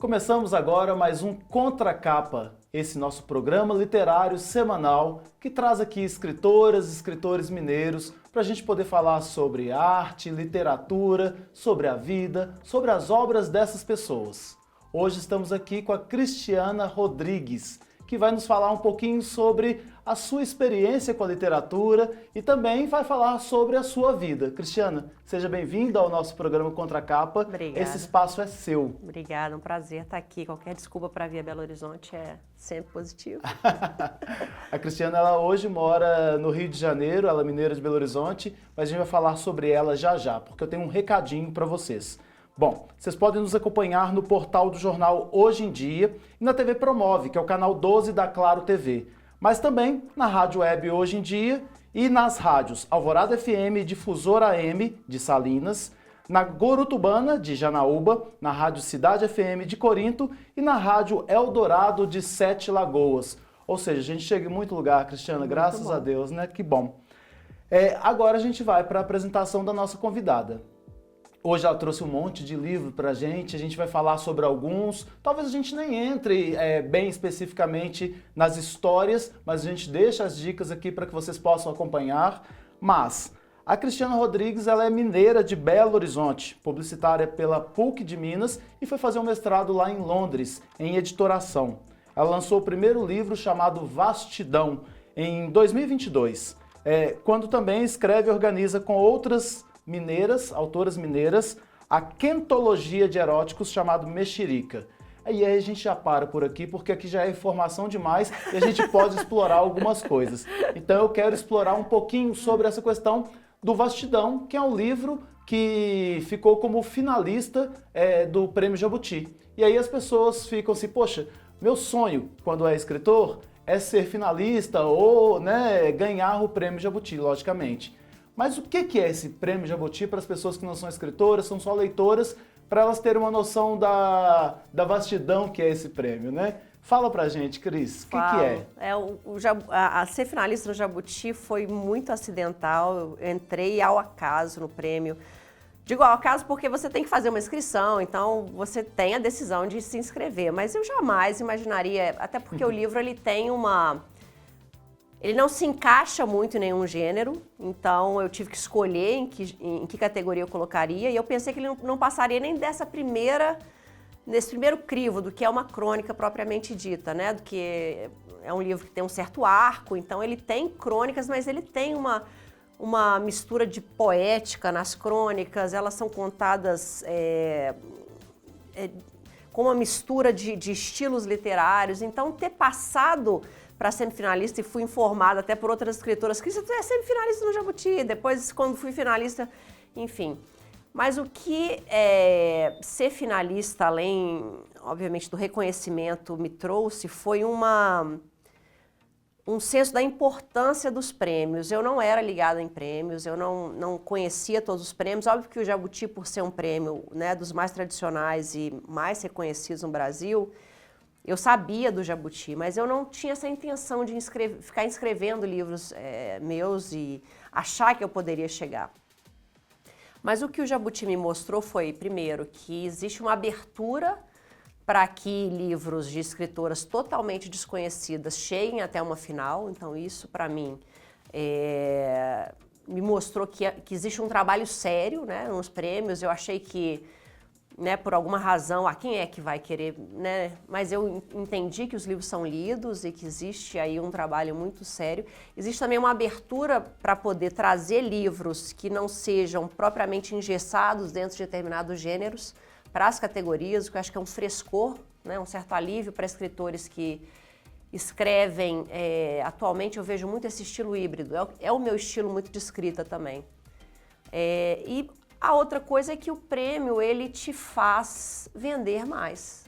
Começamos agora mais um Contracapa, esse nosso programa literário semanal que traz aqui escritoras e escritores mineiros para a gente poder falar sobre arte, literatura, sobre a vida, sobre as obras dessas pessoas. Hoje estamos aqui com a Cristiana Rodrigues, que vai nos falar um pouquinho sobre a sua experiência com a literatura e também vai falar sobre a sua vida. Cristiana, seja bem-vinda ao nosso programa Contracapa. Obrigada. Esse espaço é seu. Obrigada, um prazer estar aqui. Qualquer desculpa para vir a Belo Horizonte é sempre positivo. A Cristiana, ela hoje mora no Rio de Janeiro, ela é mineira de Belo Horizonte, mas a gente vai falar sobre ela já já, porque eu tenho um recadinho para vocês. Bom, vocês podem nos acompanhar no portal do jornal Hoje em Dia e na TV Promove, que é o canal 12 da Claro TV, mas também na Rádio Web Hoje em Dia e nas rádios Alvorada FM e Difusora AM de Salinas, na Gorutubana de Janaúba, na Rádio Cidade FM de Corinto e na Rádio Eldorado de Sete Lagoas. Ou seja, a gente chega em muito lugar, Cristiana, graças a Deus, né? Que bom. Agora a gente vai para a apresentação da nossa convidada. Hoje ela trouxe um monte de livro pra gente, a gente vai falar sobre alguns, talvez a gente nem entre bem especificamente nas histórias, mas a gente deixa as dicas aqui para que vocês possam acompanhar. Mas a Cristiana Rodrigues, ela é mineira de Belo Horizonte, publicitária pela PUC de Minas e foi fazer um mestrado lá em Londres, em editoração. Ela lançou o primeiro livro chamado Vastidão, em 2022, quando também escreve e organiza com outras mineiras, autoras mineiras, a quentologia de eróticos chamado Mexerica. E aí a gente já para por aqui, porque aqui já é informação demais e a gente pode explorar algumas coisas. Então eu quero explorar um pouquinho sobre essa questão do Vastidão, que é um livro que ficou como finalista do Prêmio Jabuti. E aí as pessoas ficam assim, poxa, meu sonho quando é escritor é ser finalista ou ganhar o Prêmio Jabuti, logicamente. Mas o que é esse Prêmio Jabuti para as pessoas que não são escritoras, são só leitoras, para elas terem uma noção da vastidão que é esse prêmio, né? Fala pra gente, Cris, o que é? Ser finalista no Jabuti foi muito acidental, eu entrei ao acaso no prêmio. Digo ao acaso porque você tem que fazer uma inscrição, então você tem a decisão de se inscrever, mas eu jamais imaginaria, até porque o livro ele tem Ele não se encaixa muito em nenhum gênero, então eu tive que escolher em que categoria eu colocaria, e eu pensei que ele não passaria nem nesse primeiro crivo do que é uma crônica propriamente dita, né? Do que é um livro que tem um certo arco, então ele tem crônicas, mas ele tem uma mistura de poética nas crônicas, elas são contadas com uma mistura de estilos literários, então ter passado para semifinalista e fui informada até por outras escritoras que você é semifinalista no Jabuti, depois quando fui finalista, enfim. Mas o que ser finalista, além, obviamente, do reconhecimento, me trouxe foi um senso da importância dos prêmios. Eu não era ligada em prêmios, eu não conhecia todos os prêmios. Óbvio que o Jabuti, por ser um prêmio dos mais tradicionais e mais reconhecidos no Brasil, eu sabia do Jabuti, mas eu não tinha essa intenção de ficar inscrevendo livros meus e achar que eu poderia chegar. Mas o que o Jabuti me mostrou foi, primeiro, que existe uma abertura para que livros de escritoras totalmente desconhecidas cheguem até uma final. Então isso, para mim, me mostrou que existe um trabalho sério, nos prêmios. Eu achei que por alguma razão, quem é que vai querer, Mas eu entendi que os livros são lidos e que existe aí um trabalho muito sério. Existe também uma abertura para poder trazer livros que não sejam propriamente engessados dentro de determinados gêneros para as categorias, o que eu acho que é um frescor, um certo alívio para escritores que escrevem. Atualmente eu vejo muito esse estilo híbrido, é o meu estilo muito de escrita também. E a outra coisa é que o prêmio, ele te faz vender mais.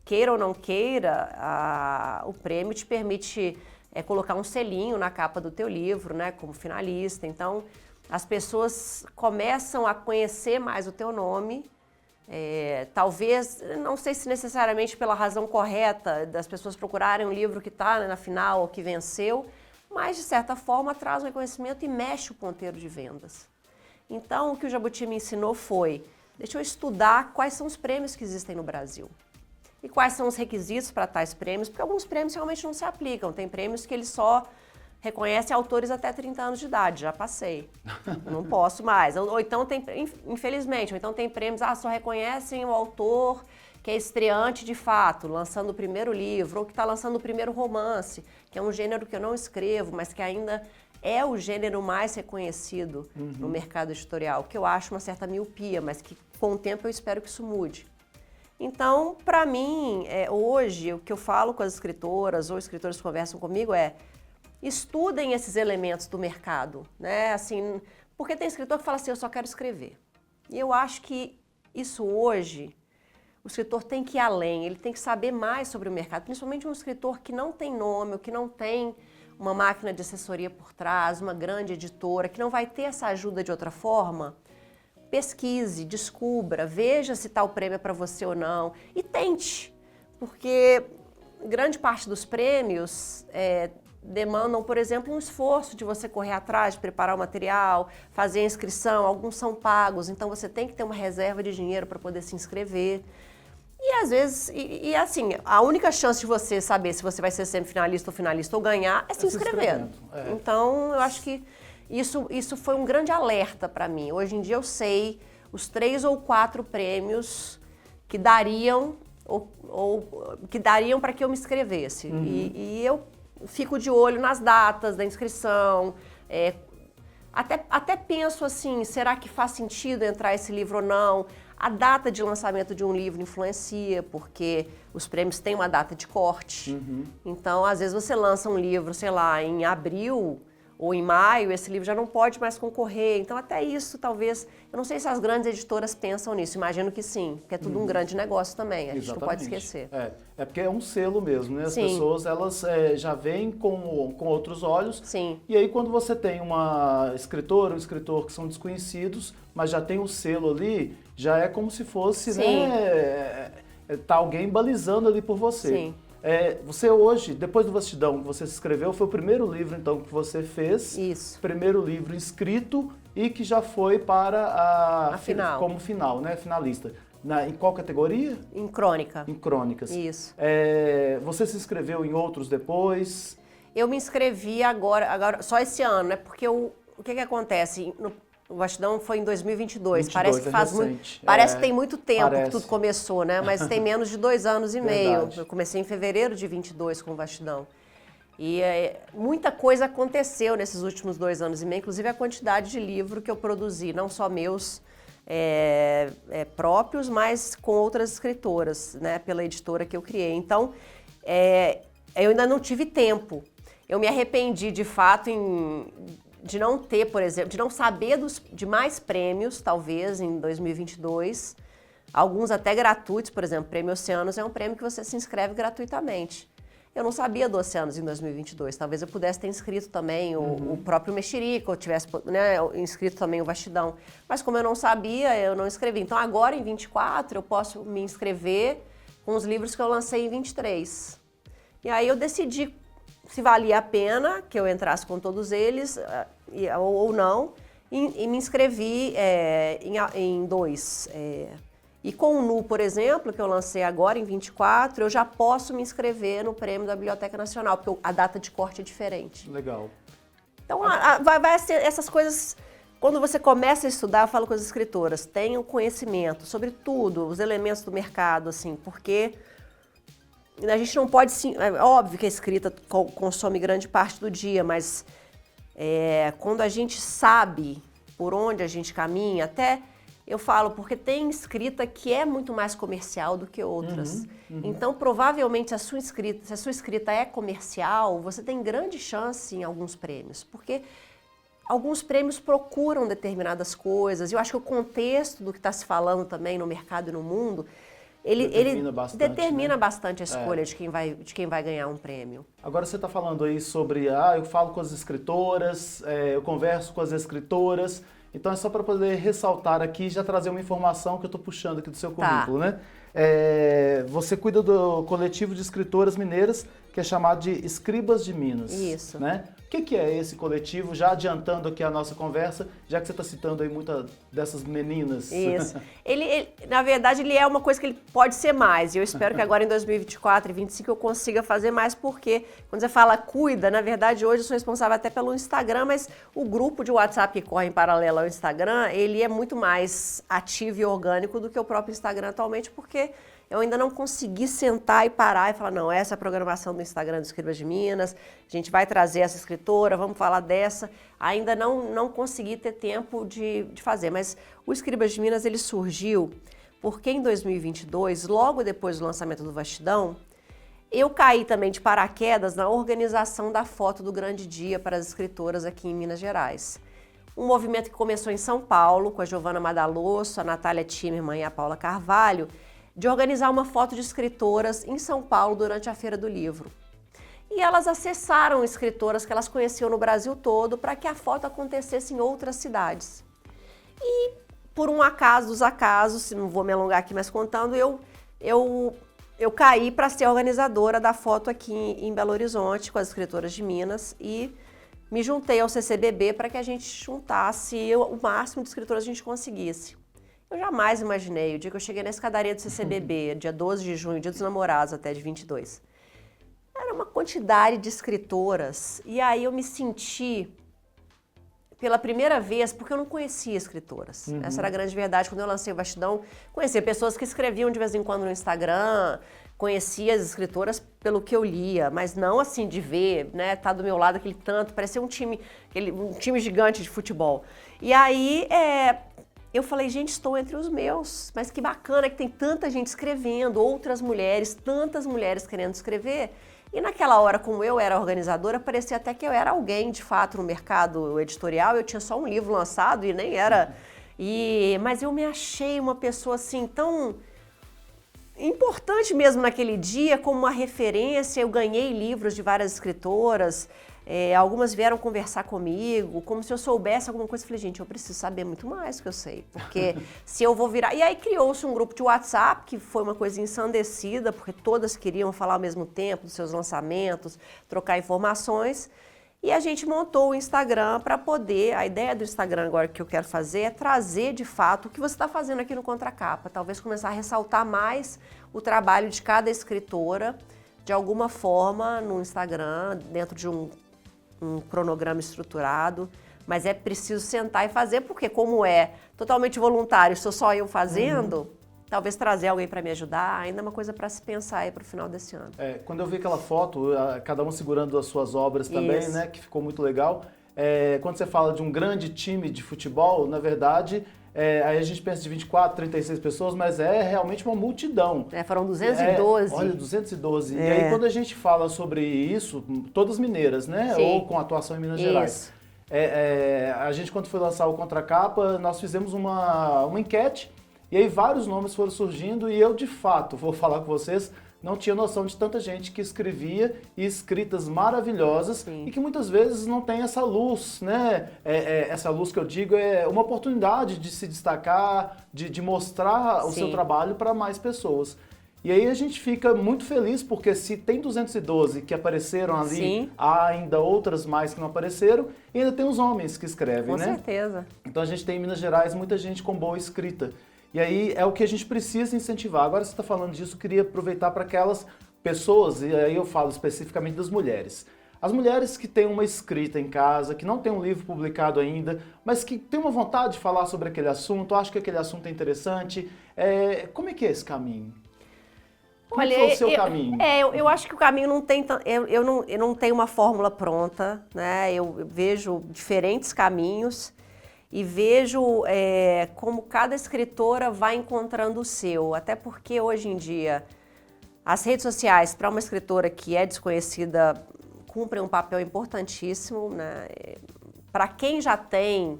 Queira ou não queira, o prêmio te permite colocar um selinho na capa do teu livro, como finalista. Então, as pessoas começam a conhecer mais o teu nome. Talvez, não sei se necessariamente pela razão correta das pessoas procurarem um livro que está na final ou que venceu, mas, de certa forma, traz um reconhecimento e mexe o ponteiro de vendas. Então, o que o Jabuti me ensinou foi deixa eu estudar quais são os prêmios que existem no Brasil. E quais são os requisitos para tais prêmios, porque alguns prêmios realmente não se aplicam. Tem prêmios que eles só reconhecem autores até 30 anos de idade, já passei, não posso mais. Ou então tem, infelizmente, ou então tem prêmios, só reconhecem o autor que é estreante de fato, lançando o primeiro livro, ou que está lançando o primeiro romance, que é um gênero que eu não escrevo, mas que ainda é o gênero mais reconhecido no mercado editorial, que eu acho uma certa miopia, mas que com o tempo eu espero que isso mude. Então, para mim, hoje, o que eu falo com as escritoras ou escritores que conversam comigo é: estudem esses elementos do mercado, né? Assim, porque tem escritor que fala assim, eu só quero escrever. E eu acho que isso hoje, o escritor tem que ir além, ele tem que saber mais sobre o mercado, principalmente um escritor que não tem nome, ou que não tem uma máquina de assessoria por trás, uma grande editora, que não vai ter essa ajuda de outra forma. Pesquise, descubra, veja se tal prêmio é para você ou não e tente, porque grande parte dos prêmios demandam, por exemplo, um esforço de você correr atrás, de preparar o material, fazer a inscrição, alguns são pagos, então você tem que ter uma reserva de dinheiro para poder se inscrever. E às vezes, assim, a única chance de você saber se você vai ser semifinalista ou finalista ou ganhar é se inscrevendo. Então, eu acho que isso foi um grande alerta para mim. Hoje em dia eu sei os 3 ou 4 prêmios que dariam que dariam para que eu me inscrevesse. E eu fico de olho nas datas da inscrição. Até penso assim, será que faz sentido entrar esse livro ou não? A data de lançamento de um livro influencia, porque os prêmios têm uma data de corte. Então, às vezes você lança um livro, sei lá, em abril ou em maio, esse livro já não pode mais concorrer. Então, até isso, talvez... Eu não sei se as grandes editoras pensam nisso. Imagino que sim, porque é tudo um grande negócio também. A gente não pode esquecer. É porque é um selo mesmo, né? As pessoas, elas já veem com outros olhos. Sim. E aí, quando você tem uma escritora, um escritor que são desconhecidos, mas já tem o selo ali, já é como se fosse, né? Tá alguém balizando ali por você. Sim. Você hoje, depois do Vastidão que você se escreveu, foi o primeiro livro, então, que você fez. Isso. Primeiro livro escrito e que já foi para a final. Como final, né? Finalista. Em qual categoria? Em crônica. Em crônicas. Isso. Você se inscreveu em outros depois? Eu me inscrevi agora só esse ano, né? Porque o que acontece? O Vastidão foi em 2022. Parece que faz muito. Parece que tem muito tempo que tudo começou, né? Mas tem menos de 2 anos e meio. Eu comecei em fevereiro de 22 com o Vastidão. E muita coisa aconteceu nesses últimos 2 anos e meio, inclusive a quantidade de livro que eu produzi, não só meus próprios, mas com outras escritoras, né? Pela editora que eu criei. Então, eu ainda não tive tempo. Eu me arrependi, de fato, de não ter, por exemplo, de não saber de mais prêmios, talvez, em 2022. Alguns até gratuitos, por exemplo, Prêmio Oceanos é um prêmio que você se inscreve gratuitamente. Eu não sabia do Oceanos em 2022. Talvez eu pudesse ter inscrito também o próprio Mexerica, ou tivesse, né, inscrito também o Vastidão. Mas como eu não sabia, eu não inscrevi. Então agora, em 24, eu posso me inscrever com os livros que eu lancei em 23. E aí eu decidi se valia a pena que eu entrasse com todos eles ou não, e me inscrevi em 2. E com o NU, por exemplo, que eu lancei agora em 24, eu já posso me inscrever no prêmio da Biblioteca Nacional, porque a data de corte é diferente. Legal. Então, vai ser essas coisas... Quando você começa a estudar, eu falo com as escritoras, tenham conhecimento sobre tudo, os elementos do mercado, assim, porque... A gente não pode, sim, é óbvio que a escrita consome grande parte do dia, mas quando a gente sabe por onde a gente caminha, até eu falo, porque tem escrita que é muito mais comercial do que outras. Então, provavelmente, se a sua escrita é comercial, você tem grande chance em alguns prêmios, porque alguns prêmios procuram determinadas coisas. Eu acho que o contexto do que está se falando também no mercado e no mundo... Ele determina bastante a escolha de quem vai ganhar um prêmio. Agora você está falando aí sobre, eu falo com as escritoras, eu converso com as escritoras, então é só para poder ressaltar aqui e já trazer uma informação que eu estou puxando aqui do seu currículo, né? Você cuida do coletivo de escritoras mineiras que é chamado de Escribas de Minas. Isso. Né? O que é esse coletivo? Já adiantando aqui a nossa conversa, já que você está citando aí muitas dessas meninas. Isso. Na verdade, ele é uma coisa que ele pode ser mais. E eu espero que agora em 2024 e 2025 eu consiga fazer mais, porque quando você fala cuida, na verdade, hoje eu sou responsável até pelo Instagram, mas o grupo de WhatsApp que corre em paralelo ao Instagram, ele é muito mais ativo e orgânico do que o próprio Instagram atualmente, porque eu ainda não consegui sentar e parar e falar, não, essa é a programação do Instagram do Escribas de Minas, a gente vai trazer essa escritora, vamos falar dessa. Ainda não consegui ter tempo de fazer, mas o Escribas de Minas, ele surgiu porque em 2022, logo depois do lançamento do Vastidão, eu caí também de paraquedas na organização da foto do grande dia para as escritoras aqui em Minas Gerais. Um movimento que começou em São Paulo, com a Giovana Madalosso, a Natália Timerman e a Paula Carvalho, de organizar uma foto de escritoras em São Paulo durante a Feira do Livro. E elas acessaram escritoras que elas conheciam no Brasil todo para que a foto acontecesse em outras cidades. E, por um acaso dos acasos, não vou me alongar aqui mais contando, eu caí para ser organizadora da foto aqui em Belo Horizonte com as escritoras de Minas e me juntei ao CCBB para que a gente juntasse o máximo de escritoras que a gente conseguisse. Eu jamais imaginei, o dia que eu cheguei na escadaria do CCBB, dia 12 de junho, dia dos namorados até de 22, era uma quantidade de escritoras, e aí eu me senti, pela primeira vez, porque eu não conhecia escritoras. Essa era a grande verdade. Quando eu lancei o Vastidão, conhecia pessoas que escreviam de vez em quando no Instagram, conhecia as escritoras pelo que eu lia, mas não assim de ver, né, tá do meu lado aquele tanto, parecia um time gigante de futebol. E aí, eu falei, gente, estou entre os meus, mas que bacana que tem tanta gente escrevendo, outras mulheres, tantas mulheres querendo escrever. E naquela hora, como eu era organizadora, parecia até que eu era alguém, de fato, no mercado editorial. Eu tinha só um livro lançado e nem era... Mas eu me achei uma pessoa, assim, tão importante mesmo naquele dia, como uma referência. Eu ganhei livros de várias escritoras. Algumas vieram conversar comigo, como se eu soubesse alguma coisa. Eu falei, gente, eu preciso saber muito mais do que eu sei, porque se eu vou virar... E aí criou-se um grupo de WhatsApp, que foi uma coisa ensandecida, porque todas queriam falar ao mesmo tempo dos seus lançamentos, trocar informações, e a gente montou o Instagram para poder... A ideia do Instagram agora que eu quero fazer é trazer, de fato, o que você está fazendo aqui no Contracapa, talvez começar a ressaltar mais o trabalho de cada escritora, de alguma forma, no Instagram, dentro de um cronograma estruturado, mas é preciso sentar e fazer, porque como é totalmente voluntário, sou só eu fazendo, talvez trazer alguém para me ajudar, ainda é uma coisa para se pensar aí para o final desse ano. Quando eu vi aquela foto, cada uma segurando as suas obras também, Isso. né, que ficou muito legal, quando você fala de um grande time de futebol, na verdade, aí a gente pensa de 24, 36 pessoas, mas é realmente uma multidão. Foram 212. Olha, 212. E aí quando a gente fala sobre isso, todas mineiras, né? Sim. Ou com atuação em Minas Gerais. A gente, quando foi lançar o Contracapa, nós fizemos uma enquete, e aí vários nomes foram surgindo, e eu, de fato, vou falar com vocês, não tinha noção de tanta gente que escrevia e escritas maravilhosas. Sim. E que muitas vezes não tem essa luz, né? Essa luz que eu digo é uma oportunidade de se destacar, de mostrar o seu trabalho para mais pessoas. E aí a gente fica muito feliz, porque se tem 212 que apareceram ali, sim, há ainda outras mais que não apareceram, e ainda tem os homens que escrevem, né? Com certeza. Então a gente tem em Minas Gerais muita gente com boa escrita. E aí é o que a gente precisa incentivar. Agora você está falando disso, eu queria aproveitar para aquelas pessoas, e aí eu falo especificamente das mulheres. As mulheres que têm uma escrita em casa, que não tem um livro publicado ainda, mas que tem uma vontade de falar sobre aquele assunto, acham que aquele assunto é interessante. Como é que é esse caminho? Como foi o seu caminho? Eu acho que o caminho não tem... Eu não tenho uma fórmula pronta, né? Eu vejo diferentes caminhos e vejo como cada escritora vai encontrando o seu. Até porque, hoje em dia, as redes sociais, para uma escritora que é desconhecida, cumprem um papel importantíssimo, né? Para quem já tem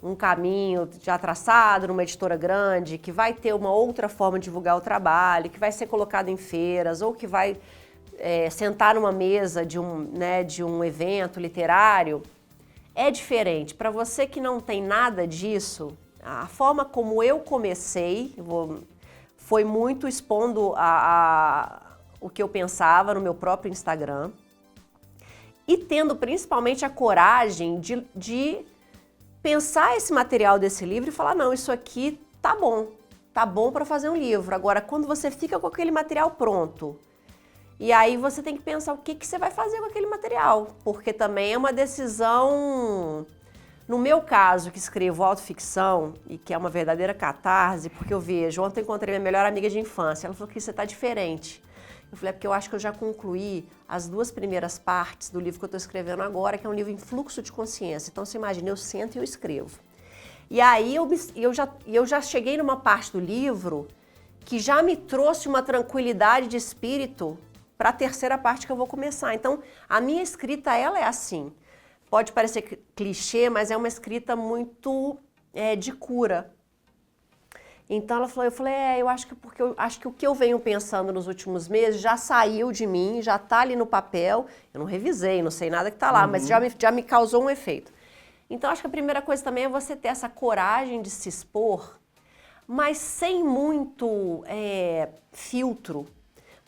um caminho já traçado numa editora grande, que vai ter uma outra forma de divulgar o trabalho, que vai ser colocado em feiras, ou que vai sentar numa mesa de um evento literário, é diferente. Para você que não tem nada disso, a forma como eu comecei foi muito expondo o que eu pensava no meu próprio Instagram e tendo principalmente a coragem de pensar esse material desse livro e falar, não, isso aqui tá bom para fazer um livro. Agora, quando você fica com aquele material pronto, e aí você tem que pensar o que você vai fazer com aquele material, porque também é uma decisão... No meu caso, que escrevo autoficção e que é uma verdadeira catarse, porque eu vejo, ontem eu encontrei minha melhor amiga de infância, ela falou que você tá diferente. Eu falei, é porque eu acho que eu já concluí as 2 primeiras partes do livro que eu estou escrevendo agora, que é um livro em fluxo de consciência. Então, você imagina, eu sento e eu escrevo. E aí, eu já cheguei numa parte do livro que já me trouxe uma tranquilidade de espírito para a terceira parte que eu vou começar. Então, a minha escrita, ela é assim. Pode parecer clichê, mas é uma escrita muito de cura. Então ela falou, eu falei, eu acho que porque eu acho que o que eu venho pensando nos últimos meses já saiu de mim, já está ali no papel. Eu não revisei, não sei nada que está lá, mas já me causou um efeito. Então acho que a primeira coisa também é você ter essa coragem de se expor, mas sem muito filtro.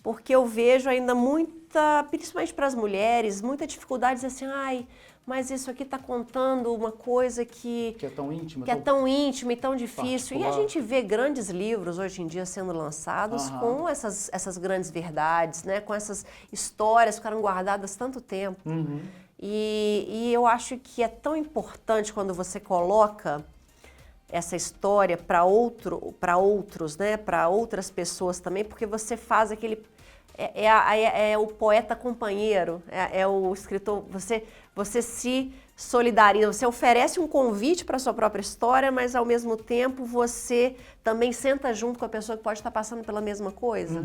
Porque eu vejo ainda muita, principalmente para as mulheres, muita dificuldade de dizer assim, ai, mas isso aqui está contando uma coisa que é tão íntima. Que é tão íntima e tão difícil. Particular. E a gente vê grandes livros hoje em dia sendo lançados com essas grandes verdades, né? Com essas histórias que ficaram guardadas tanto tempo. E eu acho que é tão importante quando você coloca essa história para outros, né? Para outras pessoas também, porque você faz aquele... É o poeta companheiro, é o escritor, você se solidariza, você oferece um convite para a sua própria história, mas ao mesmo tempo você também senta junto com a pessoa que pode estar passando pela mesma coisa.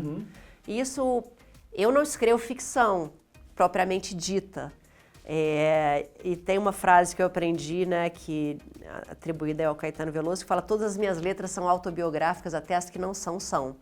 Isso, eu não escrevo ficção propriamente dita. E tem uma frase que eu aprendi, né, que atribuída ao Caetano Veloso, que fala: todas as minhas letras são autobiográficas, até as que não são.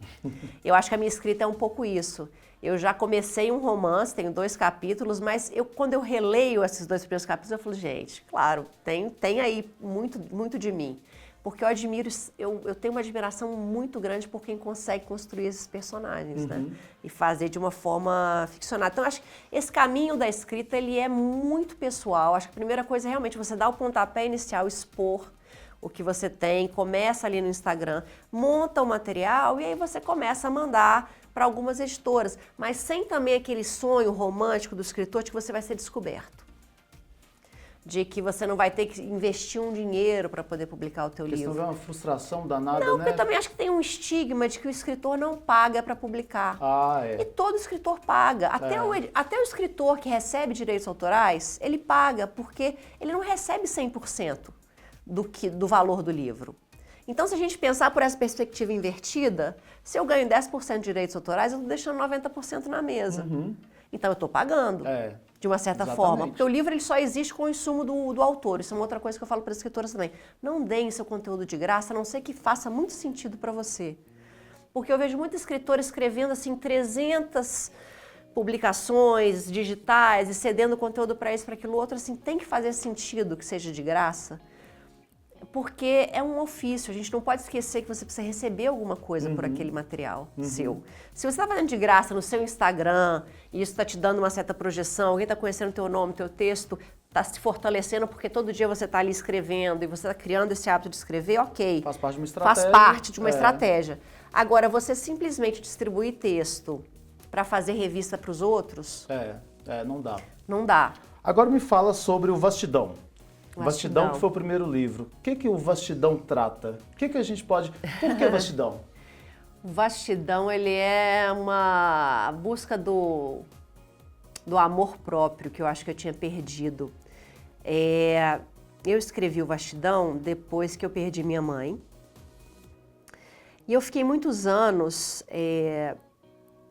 Eu acho que a minha escrita é um pouco isso. Eu já comecei um romance, tenho 2 capítulos, mas quando eu releio esses 2 primeiros capítulos, eu falo, gente, claro, tem aí muito de mim. Porque eu admiro, eu tenho uma admiração muito grande por quem consegue construir esses personagens, né? E fazer de uma forma ficcionada. Então, acho que esse caminho da escrita, ele é muito pessoal. Acho que a primeira coisa é realmente você dar o pontapé inicial, expor o que você tem, começa ali no Instagram, monta o material e aí você começa a mandar para algumas editoras. Mas sem também aquele sonho romântico do escritor de que você vai ser descoberto. De que você não vai ter que investir um dinheiro para poder publicar o teu livro. Porque senão é uma frustração danada, não, né? Porque eu também acho que tem um estigma de que o escritor não paga para publicar. E todo escritor paga. Até o escritor que recebe direitos autorais, ele paga, porque ele não recebe 100% do valor do livro. Então, se a gente pensar por essa perspectiva invertida, se eu ganho 10% de direitos autorais, eu estou deixando 90% na mesa. Então, eu estou pagando. De uma certa forma, porque o livro ele só existe com o insumo do autor. Isso é uma outra coisa que eu falo para as escritoras também. Não deem seu conteúdo de graça, a não ser que faça muito sentido para você. Porque eu vejo muitos escritores escrevendo assim 300 publicações digitais e cedendo conteúdo para isso, para aquilo outro, assim, tem que fazer sentido que seja de graça. Porque é um ofício, a gente não pode esquecer que você precisa receber alguma coisa por aquele material seu. Se você está fazendo de graça no seu Instagram, e isso está te dando uma certa projeção, alguém está conhecendo o teu nome, o teu texto, está se fortalecendo porque todo dia você está ali escrevendo e você está criando esse hábito de escrever, ok. Faz parte de uma estratégia. Faz parte de uma estratégia. Agora, você simplesmente distribuir texto para fazer revista para os outros... não dá. Não dá. Agora me fala sobre o Vastidão. Vastidão, que foi o primeiro livro. O que o Vastidão trata? O que a gente pode... Por que Vastidão? O Vastidão, ele é uma busca do amor próprio, que eu acho que eu tinha perdido. Eu escrevi o Vastidão depois que eu perdi minha mãe. E eu fiquei muitos anos...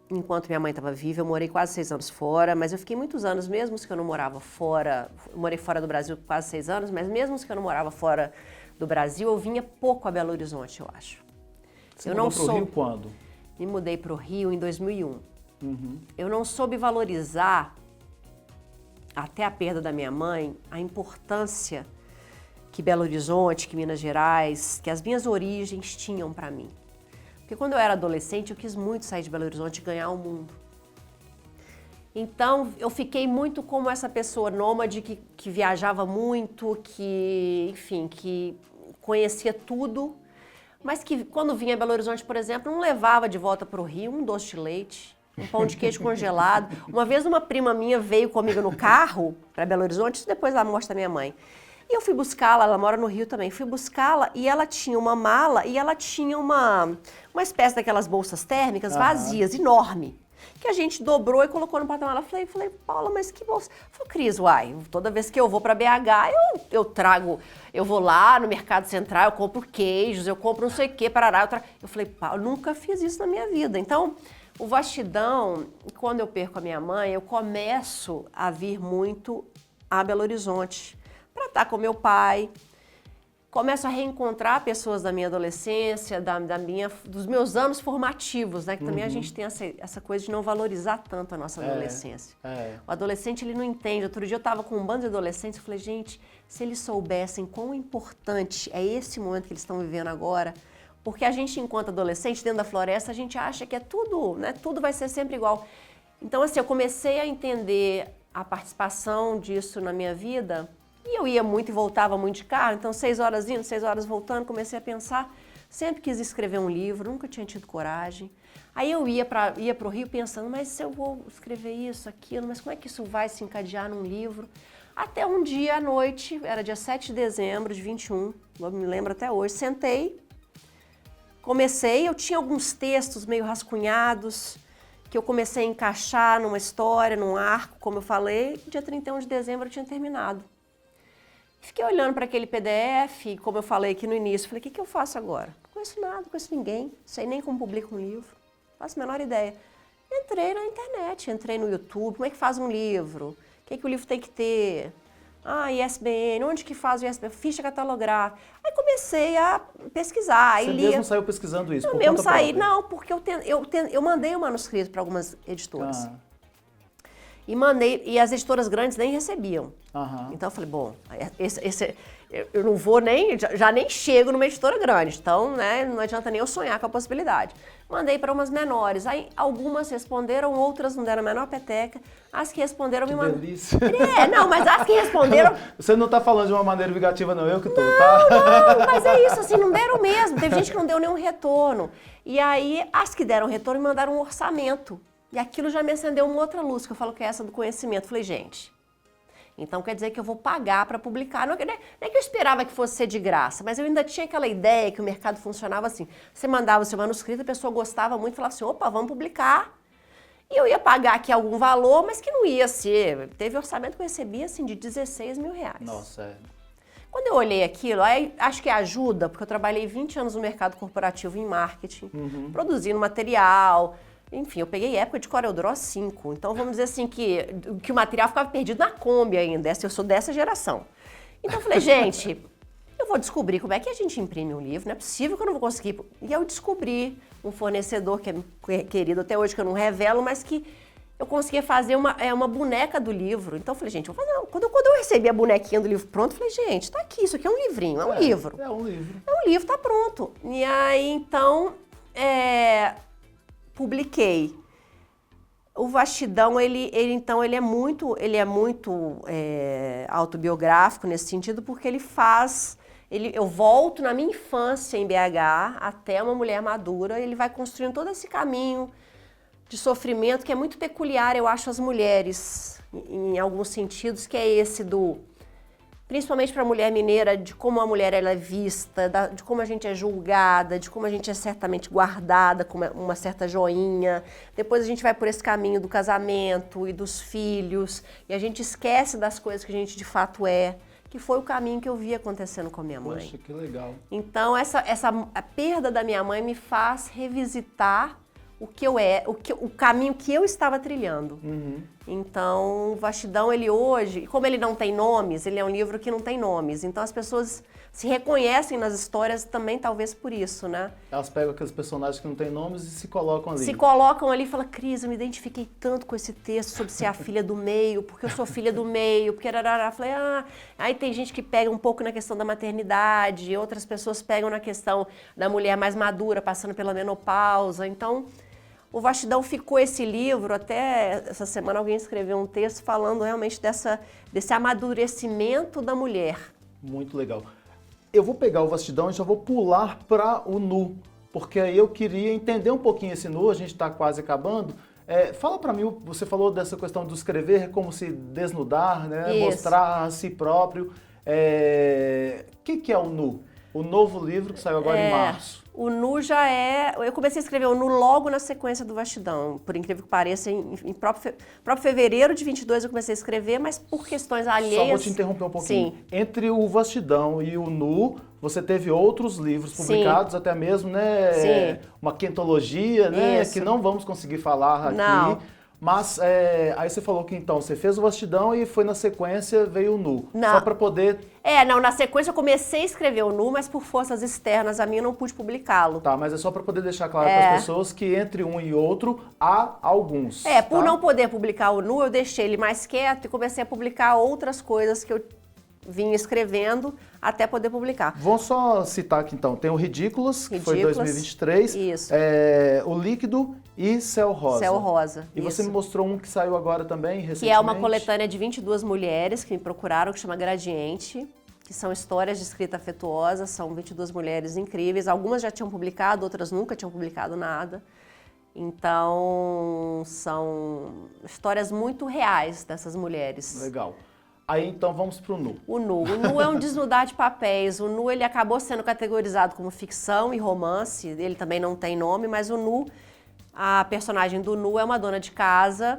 Enquanto minha mãe estava viva, eu morei quase 6 anos fora, mas eu fiquei muitos anos, mesmo que eu não morava fora, eu morei fora do Brasil quase 6 anos, mas mesmo que eu não morava fora do Brasil, eu vinha pouco a Belo Horizonte, eu acho. Você mudou para o Rio quando? Me mudei para o Rio em 2001. Eu não soube valorizar, até a perda da minha mãe, a importância que Belo Horizonte, que Minas Gerais, que as minhas origens tinham para mim. Porque quando eu era adolescente, eu quis muito sair de Belo Horizonte e ganhar o mundo. Então, eu fiquei muito como essa pessoa nômade que viajava muito, que, enfim, que conhecia tudo, mas que quando vinha a Belo Horizonte, por exemplo, não levava de volta para o Rio um doce de leite, um pão de queijo congelado. Uma vez uma prima minha veio comigo no carro para Belo Horizonte, isso depois da morte da minha mãe. E eu fui buscá-la, ela mora no Rio também, fui buscá-la e ela tinha uma mala e ela tinha uma espécie daquelas bolsas térmicas vazias, enorme, que a gente dobrou e colocou no porta-mala. Eu falei, Paula, mas que bolsa? Falei, Cris, uai, toda vez que eu vou para BH, eu trago, eu vou lá no Mercado Central, eu compro queijos, eu compro não sei o que, parará. Eu falei, Paula, eu nunca fiz isso na minha vida. Então, o Vastidão, quando eu perco a minha mãe, eu começo a vir muito a Belo Horizonte para estar com meu pai. Começo a reencontrar pessoas da minha adolescência, dos meus anos formativos, né? Que também a gente tem essa coisa de não valorizar tanto a nossa adolescência. O adolescente, ele não entende. Outro dia eu estava com um bando de adolescentes, eu falei, gente, se eles soubessem quão importante é esse momento que eles estão vivendo agora, porque a gente, enquanto adolescente, dentro da floresta, a gente acha que é tudo, né? Tudo vai ser sempre igual. Então, assim, eu comecei a entender a participação disso na minha vida. E eu ia muito e voltava muito de carro, então 6 horas indo, 6 horas voltando, comecei a pensar, sempre quis escrever um livro, nunca tinha tido coragem. Aí eu ia para o Rio pensando, mas se eu vou escrever isso, aquilo, mas como é que isso vai se encadear num livro? Até um dia à noite, era dia 7 de dezembro de 21, eu me lembro até hoje, sentei, comecei, eu tinha alguns textos meio rascunhados, que eu comecei a encaixar numa história, num arco, como eu falei, dia 31 de dezembro eu tinha terminado. Fiquei olhando para aquele PDF, como eu falei aqui no início, falei, o que eu faço agora? Não conheço nada, não conheço ninguém, sei nem como publico um livro, não faço a menor ideia. Entrei na internet, entrei no YouTube, como é que faz um livro? O que o livro tem que ter? ISBN, onde que faz o ISBN? Ficha catalográfica. Aí comecei a pesquisar. Você mesmo saiu pesquisando isso? Eu mesmo saí, não, porque eu mandei o manuscrito para algumas editoras. E mandei, e as editoras grandes nem recebiam. Então eu falei, bom, eu não vou nem, já nem chego numa editora grande, então, né, não adianta nem eu sonhar com a possibilidade. Mandei para umas menores, aí algumas responderam, outras não deram a menor peteca, as que responderam me mandaram. Delícia. Não, mas as que responderam... Você não tá falando de uma maneira vingativa, não, eu que tô, tá? Não, mas é isso, assim, não deram mesmo, teve gente que não deu nenhum retorno. E aí, as que deram retorno me mandaram um orçamento. E aquilo já me acendeu uma outra luz, que eu falo que é essa do conhecimento. Falei, gente, então quer dizer que eu vou pagar para publicar. Não é que eu esperava que fosse ser de graça, mas eu ainda tinha aquela ideia que o mercado funcionava assim. Você mandava o seu manuscrito, a pessoa gostava muito, falava assim, opa, vamos publicar. E eu ia pagar aqui algum valor, mas que não ia ser. Teve orçamento que eu recebi, assim, de 16 mil reais. Nossa, Quando eu olhei aquilo, aí acho que ajuda, porque eu trabalhei 20 anos no mercado corporativo em marketing, produzindo material. Enfim, eu peguei época de CorelDRAW 5, então vamos dizer assim que o material ficava perdido na Kombi ainda, eu sou dessa geração. Então eu falei, gente, eu vou descobrir como é que a gente imprime um livro, não é possível que eu não vou conseguir. E eu descobri um fornecedor que é querido até hoje, que eu não revelo, mas que eu conseguia fazer uma boneca do livro. Então eu falei, gente, quando eu recebi a bonequinha do livro pronto, eu falei, gente, tá aqui, isso aqui é um livrinho, é um livro. É um livro. É um livro, tá pronto. E aí, então, publiquei. O Vastidão, ele é muito autobiográfico nesse sentido, porque eu volto na minha infância em BH até uma mulher madura, ele vai construindo todo esse caminho de sofrimento que é muito peculiar, eu acho, às mulheres, em alguns sentidos, que é esse principalmente para a mulher mineira, de como a mulher ela é vista, de como a gente é julgada, de como a gente é certamente guardada com uma certa joinha. Depois a gente vai por esse caminho do casamento e dos filhos, e a gente esquece das coisas que a gente de fato é, que foi o caminho que eu vi acontecendo com a minha mãe. Poxa, que legal. Então, a perda da minha mãe me faz revisitar o caminho que eu estava trilhando. Então, o Vastidão, ele hoje, como ele não tem nomes, ele é um livro que não tem nomes. Então, as pessoas se reconhecem nas histórias também, talvez por isso, né? Elas pegam aqueles personagens que não têm nomes e se colocam ali. Se colocam ali e falam, Cris, eu me identifiquei tanto com esse texto sobre ser a filha do meio, porque eu sou filha do meio, porque arará. Falei, aí tem gente que pega um pouco na questão da maternidade, outras pessoas pegam na questão da mulher mais madura, passando pela menopausa. Então, o Vastidão ficou esse livro, até essa semana alguém escreveu um texto falando realmente desse amadurecimento da mulher. Muito legal. Eu vou pegar o Vastidão e já vou pular para o nu, porque aí eu queria entender um pouquinho esse nu, a gente está quase acabando. Fala para mim, você falou dessa questão do escrever como se desnudar, né? Isso. Mostrar a si próprio. O que é o nu? O novo livro que saiu agora em março. O nu já é... Eu comecei a escrever o nu logo na sequência do Vastidão. Por incrível que pareça, em próprio fevereiro de 22 eu comecei a escrever, mas por questões alheias... Só vou te interromper um pouquinho. Sim. Entre o Vastidão e o nu, você teve outros livros publicados, até mesmo, né? Sim. Uma quentologia, né? Isso. Que não vamos conseguir falar aqui. Não. Mas aí você falou que então você fez o Vastidão e foi na sequência veio o nu. Não. Só para poder... na sequência eu comecei a escrever o nu, mas por forças externas a mim eu não pude publicá-lo. Tá, mas é só para poder deixar claro para as pessoas que entre um e outro há alguns. Por tá? não poder publicar o nu, eu deixei ele mais quieto e comecei a publicar outras coisas que eu vinha escrevendo até poder publicar. Vamos só citar aqui então. Tem o Ridículas, que foi Ridículas, 2023. isso. O Líquido e Céu Rosa. Céu Rosa. E você isso. me mostrou um que saiu agora também, recentemente. Que é uma coletânea de 22 mulheres que me procuraram, que chama Gradiente, que são histórias de escrita afetuosa, são 22 mulheres incríveis. Algumas já tinham publicado, outras nunca tinham publicado nada. Então, são histórias muito reais dessas mulheres. Legal. Aí então vamos pro nu. O nu é um desnudar de papéis. O nu ele acabou sendo categorizado como ficção e romance. Ele também não tem nome, mas o nu, a personagem do nu é uma dona de casa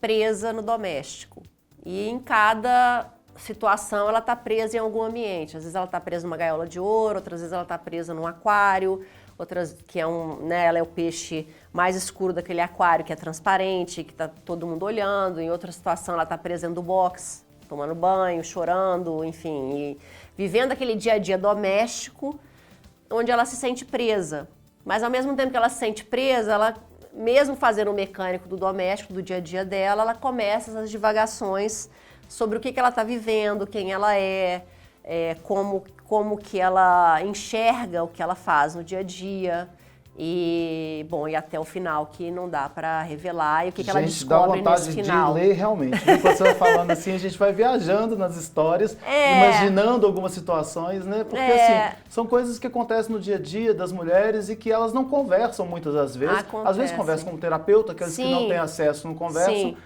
presa no doméstico. E em cada situação ela está presa em algum ambiente. Às vezes ela está presa numa gaiola de ouro, outras vezes ela está presa num aquário, outras que ela é o peixe mais escuro daquele aquário que é transparente, que está todo mundo olhando. Em outra situação ela está presa dentro do box, tomando banho, chorando, enfim, e vivendo aquele dia a dia doméstico, onde ela se sente presa. Mas ao mesmo tempo que ela se sente presa, ela, mesmo fazendo o mecânico do doméstico, do dia a dia dela, ela começa essas divagações sobre o que ela está vivendo, quem ela como que ela enxerga o que ela faz no dia a dia. E até o final, que não dá para revelar, e o que ela descobre nesse final. Dá vontade de ler realmente. Quando você vai falando assim, a gente vai viajando nas histórias, imaginando algumas situações, né? Porque assim, são coisas que acontecem no dia a dia das mulheres e que elas não conversam muitas das vezes. Às vezes conversam com um terapeuta, aqueles que não têm acesso não conversam. Sim.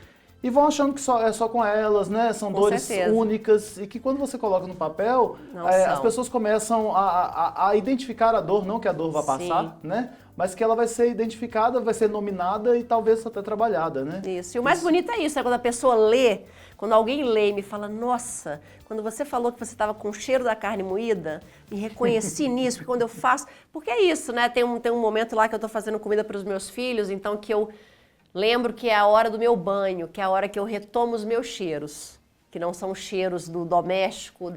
E vão achando que é só com elas, né? São dores únicas e que quando você coloca no papel, as pessoas começam a identificar a dor, não que a dor vá passar, né? Mas que ela vai ser identificada, vai ser nominada e talvez até trabalhada, né? Isso. E o mais bonito é isso, quando a pessoa lê, quando alguém lê e me fala, nossa, quando você falou que você estava com o cheiro da carne moída, me reconheci nisso, porque quando eu faço... Porque é isso, né? Tem um momento lá que eu estou fazendo comida para os meus filhos, então que eu lembro que é a hora do meu banho, que é a hora que eu retomo os meus cheiros, que não são cheiros do doméstico,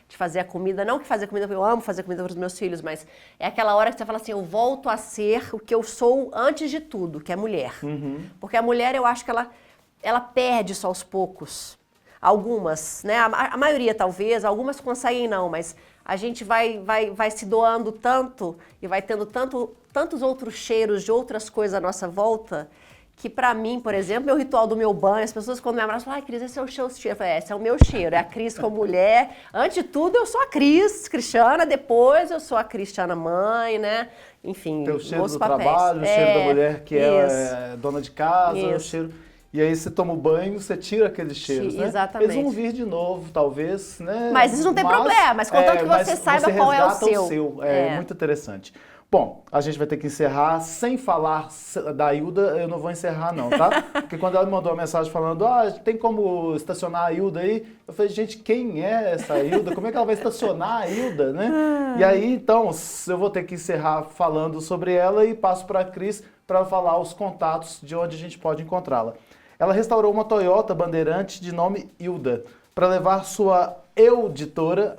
de fazer a comida. Não que fazer comida, eu amo fazer comida para os meus filhos, mas é aquela hora que você fala assim, eu volto a ser o que eu sou antes de tudo, que é mulher. Uhum. Porque a mulher, eu acho que ela perde isso aos poucos. Algumas, né? A maioria talvez, algumas conseguem não, mas a gente vai se doando tanto e vai tendo tantos outros cheiros de outras coisas à nossa volta, que pra mim, por exemplo, meu ritual do meu banho, as pessoas quando me abraçam falam, Cris, esse é o seu cheiro. Eu falei, esse é o meu cheiro, é a Cris como mulher. Antes de tudo, eu sou a Cris Cristiana, depois eu sou a Cristiana mãe, né? Enfim, tem o cheiro do papéis. Trabalho, o cheiro da mulher que é dona de casa, o cheiro... E aí você toma o banho, você tira aqueles cheiros, né? Exatamente. Eles vão vir de novo, talvez, né? Mas isso não tem problema, mas contanto que você saiba qual é o seu. É muito interessante. Bom, a gente vai ter que encerrar sem falar da Hilda, eu não vou encerrar não, tá? Porque quando ela me mandou uma mensagem falando, tem como estacionar a Hilda aí? Eu falei, gente, quem é essa Hilda? Como é que ela vai estacionar a Hilda, né? E aí, então, eu vou ter que encerrar falando sobre ela e passo para a Cris para falar os contatos de onde a gente pode encontrá-la. Ela restaurou uma Toyota Bandeirante de nome Hilda para levar sua editora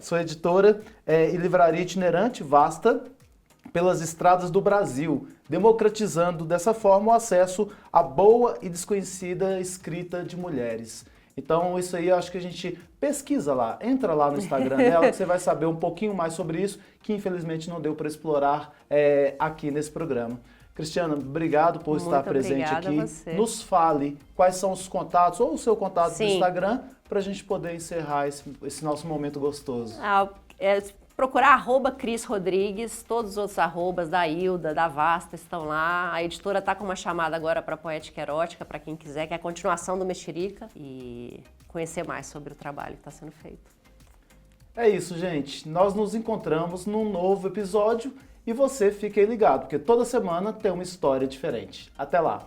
e livraria itinerante vasta pelas estradas do Brasil, democratizando dessa forma o acesso à boa e desconhecida escrita de mulheres. Então isso aí eu acho que a gente pesquisa lá, entra lá no Instagram dela, que você vai saber um pouquinho mais sobre isso, que infelizmente não deu para explorar aqui nesse programa. Cristiana, obrigado por estar presente obrigada aqui. a você. Nos fale quais são os contatos ou o seu contato do Sim. Instagram para a gente poder encerrar esse nosso momento gostoso. Procurar @Cris Rodrigues, todos os outros arrobas da Hilda, da Vasta estão lá. A editora está com uma chamada agora para Poética Erótica, para quem quiser, que é a continuação do Mexerica, e conhecer mais sobre o trabalho que está sendo feito. É isso, gente. Nós nos encontramos num novo episódio e você fique aí ligado, porque toda semana tem uma história diferente. Até lá!